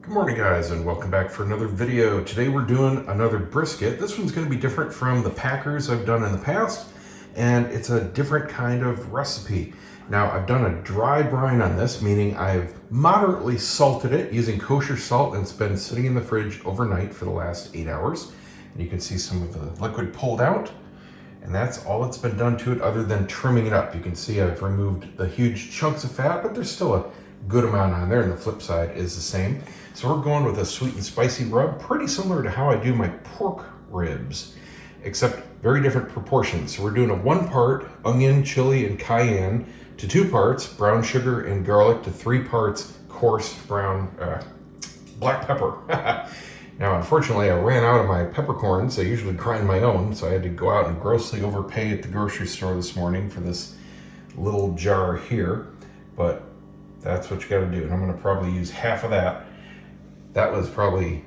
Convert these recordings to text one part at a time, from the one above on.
Good morning guys, and welcome back for another video. Today we're doing another brisket. This one's going to be different from the Packers I've done in the past, and it's a different kind of recipe. Now I've done a dry brine on this, meaning I've moderately salted it using kosher salt, and it's been sitting in the fridge overnight for the last 8 hours. And you can see some of the liquid pulled out, and that's all that's been done to it other than trimming it up. You can see I've removed the huge chunks of fat, but there's still a good amount on there, and the flip side is the same. So we're going with a sweet and spicy rub, pretty similar to how I do my pork ribs, except very different proportions. So we're doing a 1 part onion, chili, and cayenne to 2 parts brown sugar and garlic to 3 parts coarse brown black pepper. Now, unfortunately, I ran out of my peppercorns. I usually grind my own, so I had to go out and grossly overpay at the grocery store this morning for this little jar here, but that's what you gotta do. And I'm gonna probably use half of that. That was probably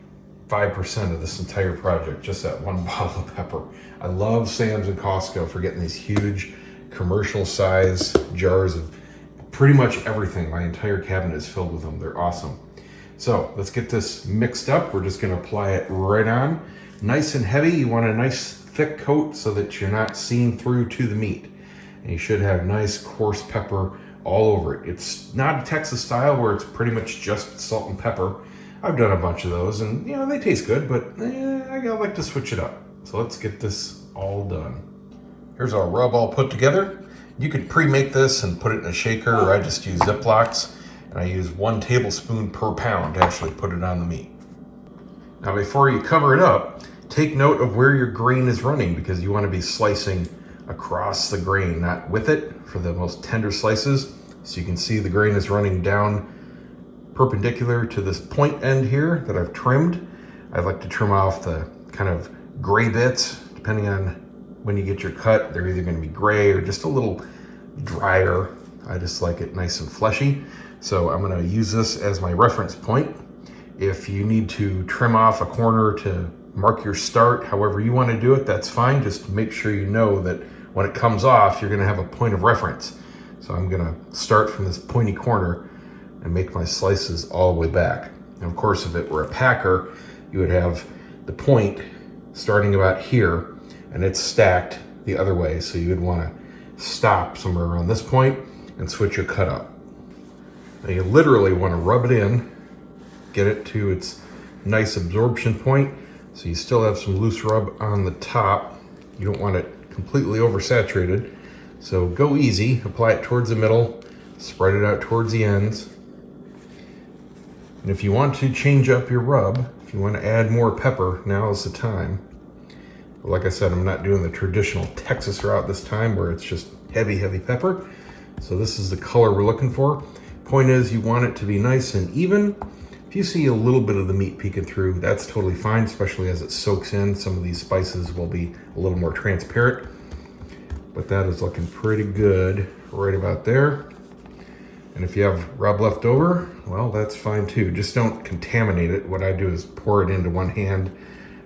5% of this entire project, just that 1 bottle of pepper. I love Sam's and Costco for getting these huge commercial size jars of pretty much everything. My entire cabinet is filled with them. They're awesome. So let's get this mixed up. We're just gonna apply it right on. Nice and heavy. You want a nice thick coat so that you're not seeing through to the meat. And you should have nice coarse pepper all over it. It's not a Texas style where it's pretty much just salt and pepper. I've done a bunch of those, and you know, they taste good, but I like to switch it up. So let's get this all done. Here's our rub all put together. You could pre-make this and put it in a shaker, or I just use Ziplocs, and I use 1 tablespoon per pound to actually put it on the meat. Now before you cover it up, take note of where your grain is running, because you want to be slicing across the grain, not with it, for the most tender slices. So you can see the grain is running down perpendicular to this point end here that I've trimmed. I like to trim off the kind of gray bits, depending on when you get your cut. They're either going to be gray or just a little drier. I just like it nice and fleshy. So I'm going to use this as my reference point. If you need to trim off a corner to mark your start, however you want to do it, that's fine. Just make sure you know that when it comes off, you're going to have a point of reference. So I'm going to start from this pointy corner and make my slices all the way back. And of course, if it were a packer, you would have the point starting about here, and it's stacked the other way. So you would want to stop somewhere around this point and switch your cut up. Now you literally want to rub it in, get it to its nice absorption point, so you still have some loose rub on the top. You don't want it completely oversaturated. So go easy, apply it towards the middle, spread it out towards the ends. And if you want to change up your rub, if you want to add more pepper, now is the time. But like I said, I'm not doing the traditional Texas route this time where it's just heavy, heavy pepper. So this is the color we're looking for. Point is, you want it to be nice and even. If you see a little bit of the meat peeking through, that's totally fine, especially as it soaks in. Some of these spices will be a little more transparent, but that is looking pretty good right about there. And if you have rub left over, well, that's fine too. Just don't contaminate it. What I do is pour it into one hand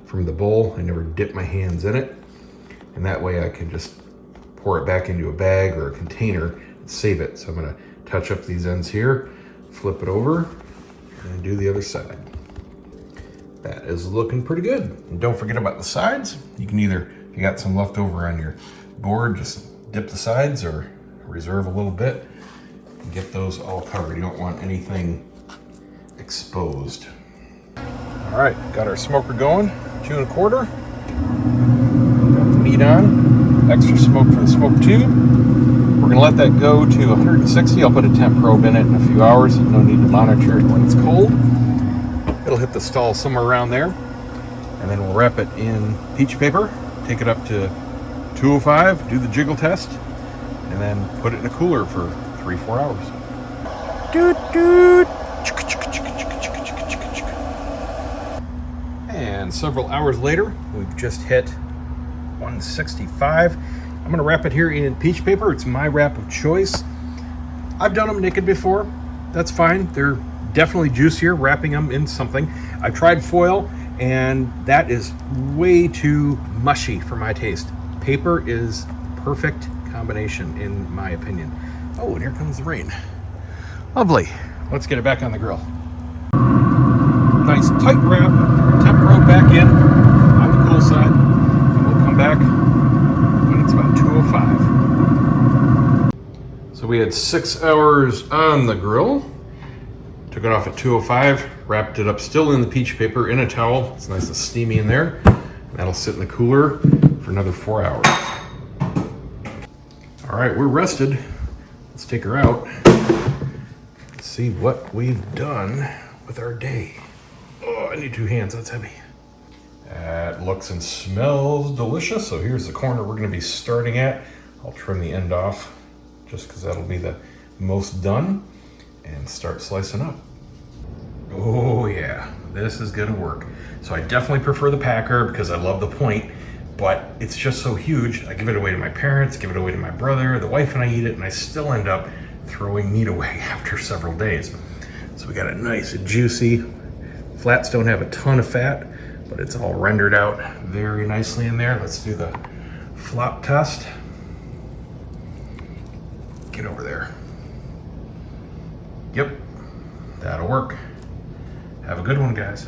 from the bowl. I never dip my hands in it. And that way I can just pour it back into a bag or a container and save it. So I'm gonna touch up these ends here, flip it over, and do the other side. That is looking pretty good. And don't forget about the sides. You can either, if you got some left over on your board, just dip the sides or reserve a little bit. Get those all covered. You don't want anything exposed. All right, got our smoker going, 2 1/4. Got the meat on, extra smoke for the smoke tube. We're gonna let that go to 160. I'll put a temp probe in it in a few hours. No need to monitor it when it's cold. It'll hit the stall somewhere around there. And then we'll wrap it in peach paper, take it up to 205, do the jiggle test, and then put it in a cooler for 3-4 hours. Doot doot. And several hours later, we've just hit 165. I'm gonna wrap it here in peach paper. It's my wrap of choice. I've done them naked before. That's fine. They're definitely juicier wrapping them in something. I've tried foil, and that is way too mushy for my taste. Paper is perfect combination in my opinion. Oh, and here comes the rain. Lovely. Let's get it back on the grill. nice tight wrap, temp road back in on the cool side, and we'll come back when it's about 2:05. So we had 6 hours on the grill. Took it off at 2:05, wrapped it up still in the peach paper in a towel. It's nice and steamy in there. That'll sit in the cooler for another 4 hours. All right, we're rested. Let's take her out. Let's see what we've done with our day. Oh, I need 2 hands, that's heavy. That looks and smells delicious. So here's the corner we're gonna be starting at. I'll trim the end off just because that'll be the most done, and start slicing up. Oh yeah, this is gonna work. So I definitely prefer the packer because I love the point, but it's just so huge. I give it away to my parents, give it away to my brother, the wife and I eat it, and I still end up throwing meat away after several days. So we got it nice and juicy. Flats don't have a ton of fat, but it's all rendered out very nicely in there. Let's do the flop test. Get over there. Yep, that'll work. Have a good one, guys.